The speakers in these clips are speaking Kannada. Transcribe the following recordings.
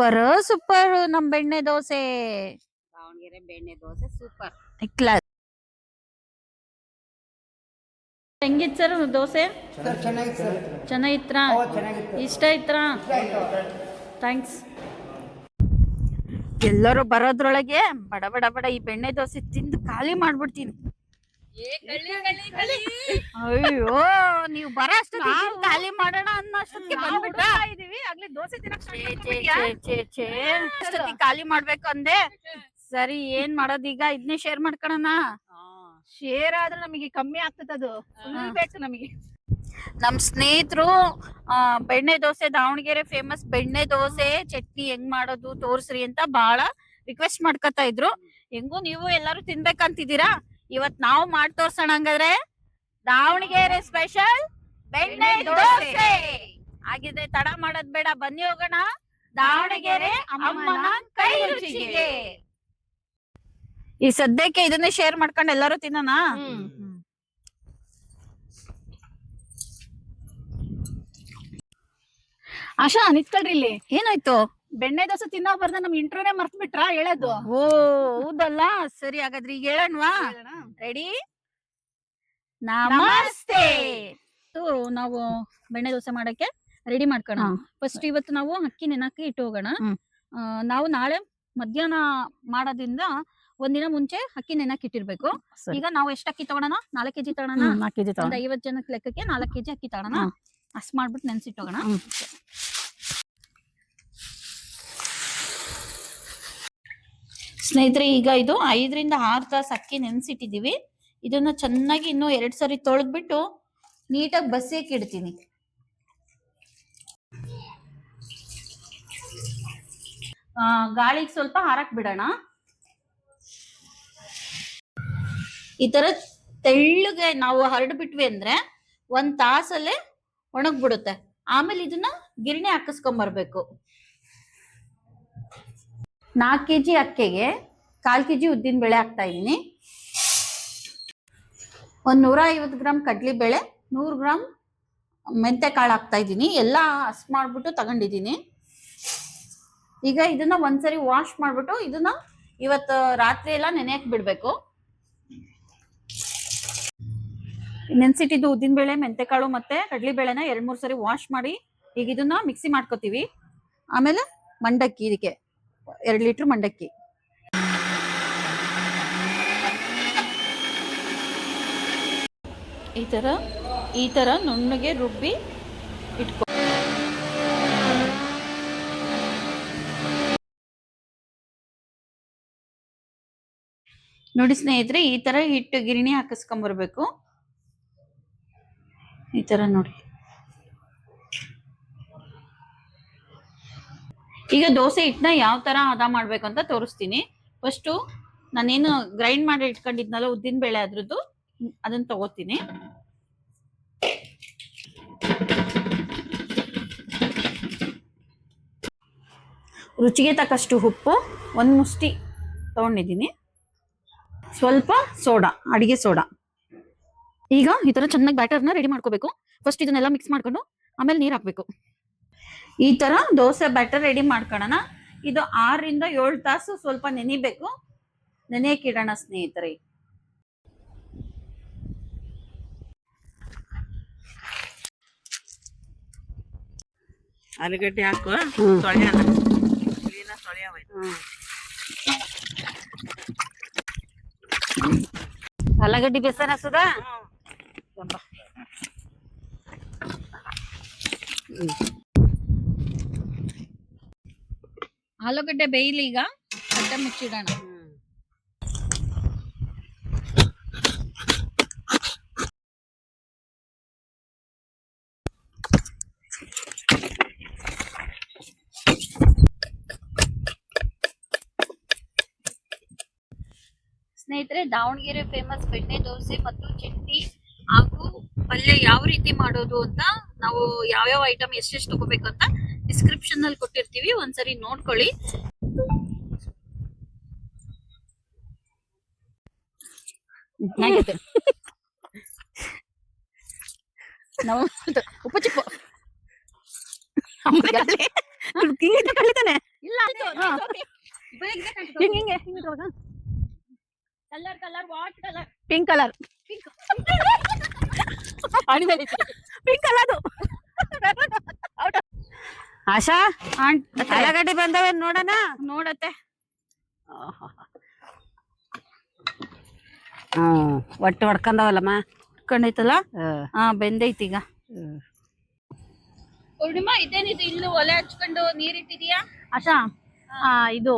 ಸೂಪರ್ ಸೂಪರ್ ನಮ್ ಬೆಣ್ಣೆ ದೋಸೆ. ದಾವಣಗೆರೆ ಬೆಣ್ಣೆ ದೋಸೆ ಸೂಪರ್. ಕ್ಲಾಸ್. ಹೆಂಗಿತ್ತು ಸರ್ ದೋಸೆ? ಚೆನ್ನಾಗಿತ್ರ? ಇಷ್ಟ ಆಯ್ತಾ? ಥ್ಯಾಂಕ್ಸ್. ಎಲ್ಲರೂ ಬರೋದ್ರೊಳಗೆ ಬಡ ಬಡ ಬಡ ಈ ಬೆಣ್ಣೆ ದೋಸೆ ತಿಂದು ಖಾಲಿ ಮಾಡ್ಬಿಡ್ತೀನಿ. ಅಯ್ಯೋ ನೀವು ಬರೋ ಅಷ್ಟೊತ್ತಿಗೆ ಖಾಲಿ ಮಾಡೋಣ ಅನ್ನೋ ಅಷ್ಟೊತ್ತಿಗೆ ಬಂದ್ಬಿಟ್ಟ. ದೋಸೆ ಅಷ್ಟೊತ್ತಿಗೆ ಖಾಲಿ ಮಾಡ್ಬೇಕು ಅಂದೆ. ಸರಿ ಏನ್ ಮಾಡೋದೀಗ? ಇದನ್ನೇ ಶೇರ್ ಮಾಡ್ಕೊಳಣ. ಶೇರ್ ಆದ್ರೆ ನಮಗೆ ಕಮ್ಮಿ ಆಗ್ತದೆ, ಅದು ಬೇಕು ನಮಗೆ. ನಮ್ ಸ್ನೇಹಿತರು ಬೆಣ್ಣೆ ದೋಸೆ, ದಾವಣಗೆರೆ ಫೇಮಸ್ ಬೆಣ್ಣೆ ದೋಸೆ ಚಟ್ನಿ ಹೆಂಗ್ ಮಾಡೋದು ತೋರ್ಸ್ರಿ ಅಂತ ಬಹಳ ರಿಕ್ವೆಸ್ಟ್ ಮಾಡ್ಕೊತಾ ಇದ್ರು. ಹೆಂಗು ನೀವು ಎಲ್ಲಾರು ತಿನ್ಬೇಕಂತಿದ್ದೀರಾ, ಇವತ್ ನಾವು ಮಾಡಿ ತೋರ್ಸೋಣ. ಹಂಗಾದ್ರೆ ದಾವಣಗೆರೆ ಸ್ಪೆಷಲ್ ಬೆಣ್ಣೆ ದೋಸೆ ಹಾಗಿದ್ರೆ ತಡ ಮಾಡೋದ್ ಬೇಡ, ಬನ್ನಿ ಹೋಗೋಣ ದಾವಣಗೆರೆ ಅಮ್ಮನ ಕೈ ರುಚಿಗೆ. ಈ ಸದ್ಯಕ್ಕೆ ಇದನ್ನೇ ಶೇರ್ ಮಾಡ್ಕೊಂಡು ಎಲ್ಲಾರು ತಿನ್ನೋಣ. ಆಶಾ ನಿತ್ಕೊಳ್ರಿ ಇಲ್ಲಿ. ಏನಾಯ್ತು? ಬೆಣ್ಣೆ ದೋಸೆ ತಿನ್ನೋ ಬರ್ದ ನಮ್ ಇಂಟ್ರೋನೇ ಮರ್ತ್ ಬಿಟ್ರಾ ಹೇಳೋದು? ಓ ಹೌದಲ್ಲ, ಸರಿ ಹಾಗಾದ್ರೆ ಈಗ ಹೇಳಣ್ವಾ? ರೆಡಿ? ನಮಸ್ತೆ. ನಾವು ಬೆಣ್ಣೆ ದೋಸೆ ಮಾಡಕ್ಕೆ ರೆಡಿ ಮಾಡ್ಕೋಣ. ಫಸ್ಟ್ ಇವತ್ತು ನಾವು ಅಕ್ಕಿ ನೆನಕಿ ಇಟ್ಟು ಹೋಗೋಣ. ನಾವು ನಾಳೆ ಮಧ್ಯಾಹ್ನ ಮಾಡೋದ್ರಿಂದ ಒಂದಿನ ಮುಂಚೆ ಅಕ್ಕಿ ನೆನಕಿ ಇಟ್ಟಿರ್ಬೇಕು. ಈಗ ನಾವು ಎಷ್ಟು ಅಕ್ಕಿ ತಗೋಣ? 4 kg ತಗೋಣ. 4 kg ಒಂದು 50 ಜನಕ್ಕೆ ಲೆಕ್ಕಕ್ಕೆ 4 kg ಅಕ್ಕಿ ತಗೋಣ. ಅಷ್ಟು ಮಾಡ್ಬಿಟ್ಟು ನೆನ್ಸಿಟ್ಟೋಗೋಣ. ಸ್ನೇಹಿತರೆ, ಈಗ ಇದು 5 ರಿಂದ 6 ತಾಸು ಅಕ್ಕಿ ನೆನ್ಸಿಟ್ಟಿದೀವಿ. ಇದನ್ನ ಚೆನ್ನಾಗಿ ಇನ್ನು 2 ಸರಿ ತೊಳೆದ್ಬಿಟ್ಟು ನೀಟಾಗಿ ಬಸಿಯಕ್ಕೆ ಇಡ್ತೀನಿ. ಗಾಳಿಗೆ ಸ್ವಲ್ಪ ಹಾರಕ್ ಬಿಡೋಣ. ಈ ತರ ತೆಳ್ಳಗೆ ನಾವು ಹರಡ್ಬಿಟ್ವಿ ಅಂದ್ರೆ 1 ತಾಸಲ್ಲೇ ಒಣಗ್ಬಿಡುತ್ತೆ. ಆಮೇಲೆ ಇದನ್ನ ಗಿರಣಿ ಹಾಕಿಸ್ಕೊಂಬರ್ಬೇಕು. 4 kg ಅಕ್ಕಿಗೆ 1/4 kg ಉದ್ದಿನ ಬೇಳೆ ಹಾಕ್ತಾ ಇದೀನಿ. 150 ಗ್ರಾಮ್ ಕಡ್ಲಿ ಬೇಳೆ, 100 ಗ್ರಾಮ್ ಮೆಂತೆ ಕಾಳು ಹಾಕ್ತಾ ಇದ್ದೀನಿ. ಎಲ್ಲ ಹಸ್ ಮಾಡ್ಬಿಟ್ಟು ತಗೊಂಡಿದ್ದೀನಿ. ಈಗ ಇದನ್ನ ಒಂದ್ಸರಿ ವಾಶ್ ಮಾಡ್ಬಿಟ್ಟು ಇದನ್ನ ಇವತ್ತು ರಾತ್ರಿ ಎಲ್ಲ ನೆನೆಯಕ್ ಬಿಡ್ಬೇಕು. ನೆನ್ಸಿಟ್ಟಿದ್ದು ಉದ್ದಿನ ಬೇಳೆ, ಮೆಂತೆ ಕಾಳು ಮತ್ತೆ ಕಡ್ಲಿ ಬೇಳೆನ 2-3 ಸರಿ ವಾಶ್ ಮಾಡಿ ಈಗ ಇದನ್ನ ಮಿಕ್ಸಿ ಮಾಡ್ಕೋತೀವಿ. ಆಮೇಲೆ ಮಂಡಕ್ಕಿ, ಇದಕ್ಕೆ 2 ಲೀಟರ್ ಮಂಡಕ್ಕಿ. ಈ ತರ ನುಣ್ಣಗೆ ರುಬ್ಬಿ ಇಟ್ಕೊ. ನೋಡಿ ಸ್ನೇಹಿತರೆ, ಈ ತರ ಹಿಟ್ಟು ಗಿರಣಿ ಹಾಕಿಸ್ಕೊಂಬರ್ಬೇಕು. ಈ ತರ ನೋಡಿ. ಈಗ ದೋಸೆ ಹಿಟ್ಟನ್ನ ಯಾವ ತರ ಹದ ಮಾಡ್ಬೇಕು ಅಂತ ತೋರಿಸ್ತೀನಿ. ಫಸ್ಟು ನಾನೇನು ಗ್ರೈಂಡ್ ಮಾಡಿ ಇಟ್ಕೊಂಡಿದ್ನಲ್ಲ ಉದ್ದಿನ ಬೇಳೆ, ಅದ್ರದ್ದು ಅದನ್ನ ತಗೋತೀನಿ. ರುಚಿಗೆ ತಕ್ಕಷ್ಟು ಉಪ್ಪು, 1 ಮುಷ್ಟಿ ತಗೊಂಡಿದ್ದೀನಿ. ಸ್ವಲ್ಪ ಸೋಡಾ, ಅಡಿಗೆ ಸೋಡಾ. ಈಗ ಈ ತರ ಚೆನ್ನಾಗಿ ಬ್ಯಾಟರ್ನ ರೆಡಿ ಮಾಡ್ಕೋಬೇಕು. ಫಸ್ಟ್ ಇದನ್ನೆಲ್ಲ ಮಿಕ್ಸ್ ಮಾಡ್ಕೊಂಡು ಆಮೇಲೆ ನೀರು ಹಾಕ್ಬೇಕು. ಈ ತರ ದೋಸೆ ಬ್ಯಾಟರ್ ರೆಡಿ ಮಾಡ್ಕೊಳ್ಳೋಣ. ಇದು 6 ರಿಂದ 7 ತಾಸು ಸ್ವಲ್ಪ ನೆನಿಬೇಕು. ನೆನೆಯಕ್ಕೆ ಇಡೋಣ ಸ್ನೇಹಿತರೆ. ಆಲೂಗಡ್ಡೆ ಹಾಕು, ಆಲೂಗಡ್ಡೆ ಬೇಸನ್ ಹಸದ. ಆಲೂಗಡ್ಡೆ ಬೇಯಲಿ. ಈಗ ಕಟ್ಟೆ ಮುಚ್ಚಿಡೋಣ. ಸ್ನೇಹಿತರೆ, ದಾವಣಗೆರೆ ಫೇಮಸ್ ಬೆಣ್ಣೆ ದೋಸೆ ಮತ್ತು ಚಟ್ನಿ ಹಾಗೂ ಪಲ್ಯ ಯಾವ ರೀತಿ ಮಾಡೋದು ಅಂತ, ನಾವು ಯಾವ್ಯಾವ ಐಟಮ್ ಎಷ್ಟೆಷ್ಟು ತಗೋಬೇಕು ಅಂತ ಡಿಸ್ಕ್ರಿಪ್ಷನ್ ನಲ್ಲಿ ಕೊಟ್ಟಿರ್ತೀವಿ. ಒಂದ್ಸರಿ ನೋಡ್ಕೊಳ್ಳಿ. ಉಪ್ಪು ಚಿಪ್ಪು ಕಳಿತಾನೆ. ಇಲ್ಲ ಹಾ. ಹಿಂಗೆ colour what colour? Pink colour pink colour Asha ಆಲೂಗಡ್ಡೆ ಬಂದವೆ ನೋಡೋಣ. ನೋಡತ್ತೆ. ಹ್ಮ್ ಒಟ್ಟು ಹೊಡ್ಕೊಂಡವಲ್ಲಮ್ಮ. ಕಣ್ಣೈತಲ್ಲ. ಹಾ ಬೆಂದೈತಿ ಈಗ. ಹ್ಮ್. ಪೂರ್ಣಿಮಾ ಇದೇನಿದು ಇಲ್ಲೂ ಒಲೆ ಹಚ್ಕೊಂಡು ನೀರಿಟ್ಟಿದ್ಯಾ? ಆಶಾ ಇದು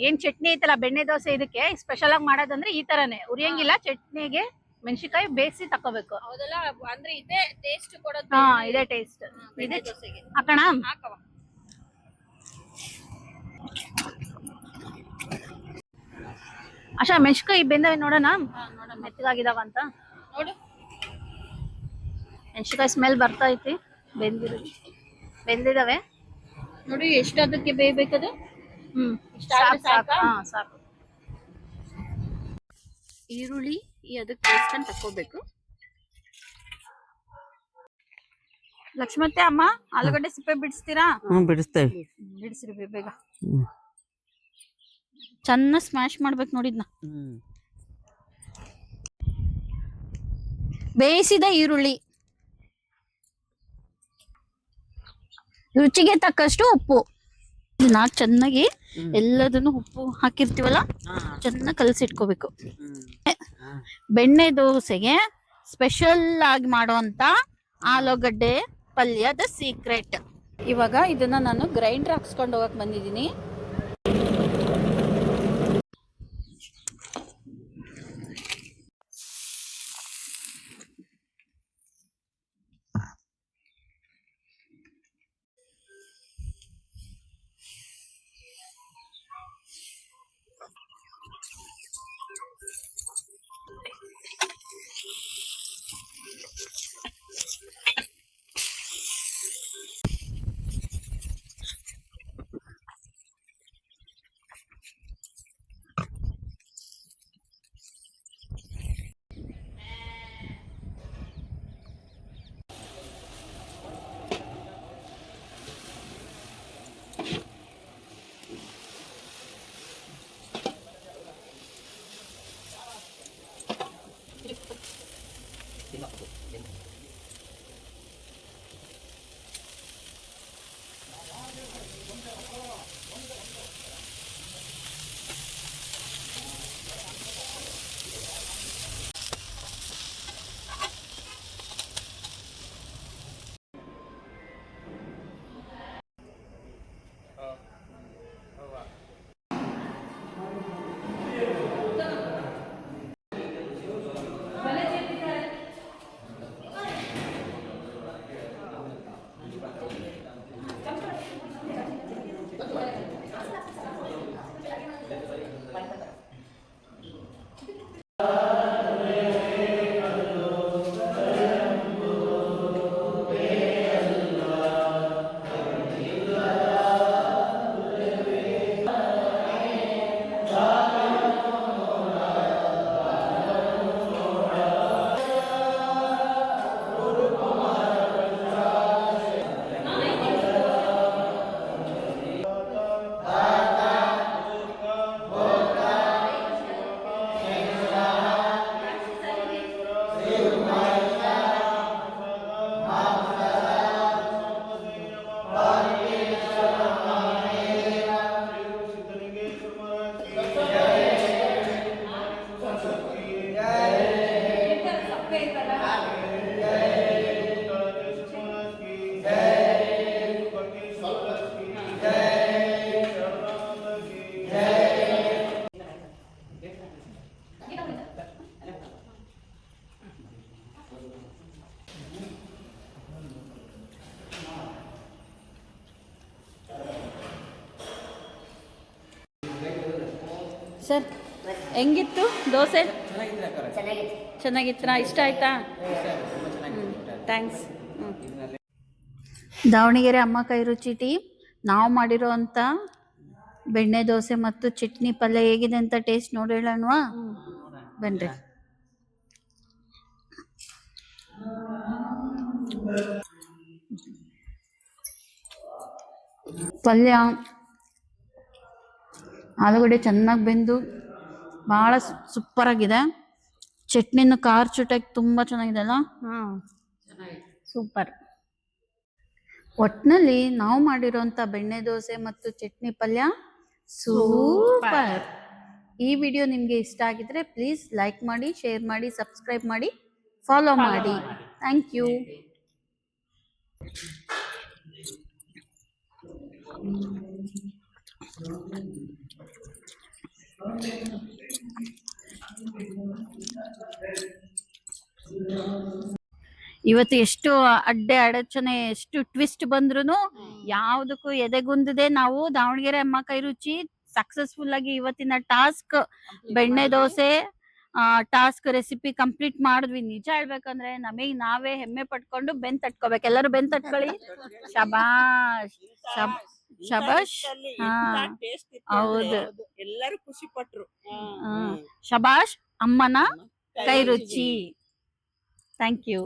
ಏನ್ ಚಟ್ನಿ ಐತಲ್ಲ ಬೆಣ್ಣೆ ದೋಸೆ ಇದಕ್ಕೆ ಸ್ಪೆಷಲ್ ಆಗಿ ಮಾಡೋದಂದ್ರೆ ಈ ತರನೇ ಉರಿಯಂಗಿಲ್ಲ. ಚಟ್ನಿಗೆ ಮೆಣಸಿನಕಾಯಿ ಬೇಯಿಸಿ ತಕೋಬೇಕು. ಹೌದಲ್ಲ, ಅಂದ್ರೆ ಇದೇ ಟೇಸ್ಟ್ ಕೊಡೋದು. ಹಾ ಇದೇ ಟೇಸ್ಟ್. ಬೆಣ್ಣೆ ದೋಸೆಗೆ ಹಾಕೋಣ. ಹಾಕವ. ಆಶಾ ಮೆಣಸಿನಕಾಯಿ ಬೆಂದವೆ ನೋಡೋಣ, ಮೆತ್ತಗಾಗಿದಾವ ಅಂತ. ನೋಡು, ಮೆಣಸಿನಕಾಯಿ ಸ್ಮೆಲ್ ಬರ್ತಾ ಐತಿ. ಬೆಂದಿದಾವೆ ನೋಡಿ ಎಷ್ಟು ಅದಕ್ಕೆ ಬೇಯ್ಬೇಕದು. ಸಾಕು ಸಾಕು. ಹಾ ಸಾಕು. ಈರುಳ್ಳಿ ಅದಕ್ಕೆ ಬೇಯಿಸ್ಕೊಂಡು ತಕೋಬೇಕು. ಲಕ್ಷ್ಮತ್ತೆ ಅಮ್ಮ ಆಲೂಗಡ್ಡೆ ಸಿಪ್ಪೆ ಬಿಡಿಸ್ತೀರಾ? ಬಿಡಿಸ್ತೇವೆ. ಬಿಡಿಸ್ರಿ ಬೇಗ. ಚೆನ್ನಾಗಿ ಸ್ಮ್ಯಾಶ್ ಮಾಡ್ಬೇಕು ನೋಡಿದ್ನ. ಬೇಯಿಸಿದ ಈರುಳ್ಳಿ, ರುಚಿಗೆ ತಕ್ಕಷ್ಟು ಉಪ್ಪು. ಇದನ್ನ ಚೆನ್ನಾಗಿ ಎಲ್ಲದನ್ನು ಉಪ್ಪು ಹಾಕಿರ್ತೀವಲ್ಲ ಚೆನ್ನಾಗಿ ಕಲಸಿಟ್ಕೋಬೇಕು. ಬೆಣ್ಣೆ ದೋಸೆಗೆ ಸ್ಪೆಷಲ್ ಆಗಿ ಮಾಡುವಂತ ಆಲೂಗಡ್ಡೆ ಪಲ್ಯದ ಸೀಕ್ರೆಟ್. ಇವಾಗ ಇದನ್ನ ನಾನು ಗ್ರೈಂಡರ್ ಹಾಕ್ಸ್ಕೊಂಡು ಹೋಗಕ್ ಬಂದಿದ್ದೀನಿ. ಸರ್ ಹೆಂಗಿತ್ತು ದೋಸೆ? ಚೆನ್ನಾಗಿತ್ತಾ? ಇಷ್ಟ ಆಯ್ತಾ? ಥ್ಯಾಂಕ್ಸ್. ದಾವಣಗೆರೆ ಅಮ್ಮ ಕೈ ರುಚಿ ಟೀಮ್ ನಾವು ಮಾಡಿರೋ ಅಂಥ ಬೆಣ್ಣೆ ದೋಸೆ ಮತ್ತು ಚಟ್ನಿ ಪಲ್ಯ ಹೇಗಿದೆ ಅಂತ ಟೇಸ್ಟ್ ನೋಡಿ ಹೇಳೋಣವಾ? ಬನ್ರಿ. ಪಲ್ಯ ಆಲೂಗಡ್ಡೆ ಚೆನ್ನಾಗಿ ಬೆಂದು ಭಾಳ ಸೂಪರ್ ಆಗಿದೆ. ಚಟ್ನಿನ ಖಾರ ಚುಟಾಗಿ ತುಂಬಾ ಚೆನ್ನಾಗಿದೆ ಅಲ್ಲ. ಸೂಪರ್. ಒಟ್ನಲ್ಲಿ ನಾವು ಮಾಡಿರೋಂಥ ಬೆಣ್ಣೆ ದೋಸೆ ಮತ್ತು ಚಟ್ನಿ ಪಲ್ಯ ಸೂಪರ್. ಈ ವಿಡಿಯೋ ನಿಮಗೆ ಇಷ್ಟ ಆಗಿದ್ರೆ ಪ್ಲೀಸ್ ಲೈಕ್ ಮಾಡಿ, ಶೇರ್ ಮಾಡಿ, ಸಬ್ಸ್ಕ್ರೈಬ್ ಮಾಡಿ, ಫಾಲೋ ಮಾಡಿ. Thank you. ಇವತ್ತು ಎಷ್ಟು ಅಡಚಣೆ, ಎಷ್ಟು ಟ್ವಿಸ್ಟ್ ಬಂದ್ರು ಯಾವ್ದಕ್ಕೂ ಎದೆಗುಂದದೆ ನಾವು ದಾವಣಗೆರೆ ಅಮ್ಮ ಕೈ ರುಚಿ ಸಕ್ಸಸ್ಫುಲ್ ಆಗಿ ಇವತ್ತಿನ ಟಾಸ್ಕ್ ಬೆಣ್ಣೆ ದೋಸೆ ಟಾಸ್ಕ್ ರೆಸಿಪಿ ಕಂಪ್ಲೀಟ್ ಮಾಡಿದ್ವಿ. ನಿಜ ಹೇಳ್ಬೇಕಂದ್ರೆ ನಮಗ್ ನಾವೇ ಹೆಮ್ಮೆ ಪಟ್ಕೊಂಡು ಬೆನ್ ತಟ್ಕೋಬೇಕು. ಎಲ್ಲರೂ ಬೆನ್ ತಟ್ಕೊಳ್ಳಿ. ಶಬಾಷ್ ಶಬಾಷ್. ಹೌದು, ಎಲ್ಲರೂ ಖುಷಿ ಪಟ್ರು. ಶಬಾಷ್ ಅಮ್ಮನ ಕೈ ರುಚಿ. Thank you.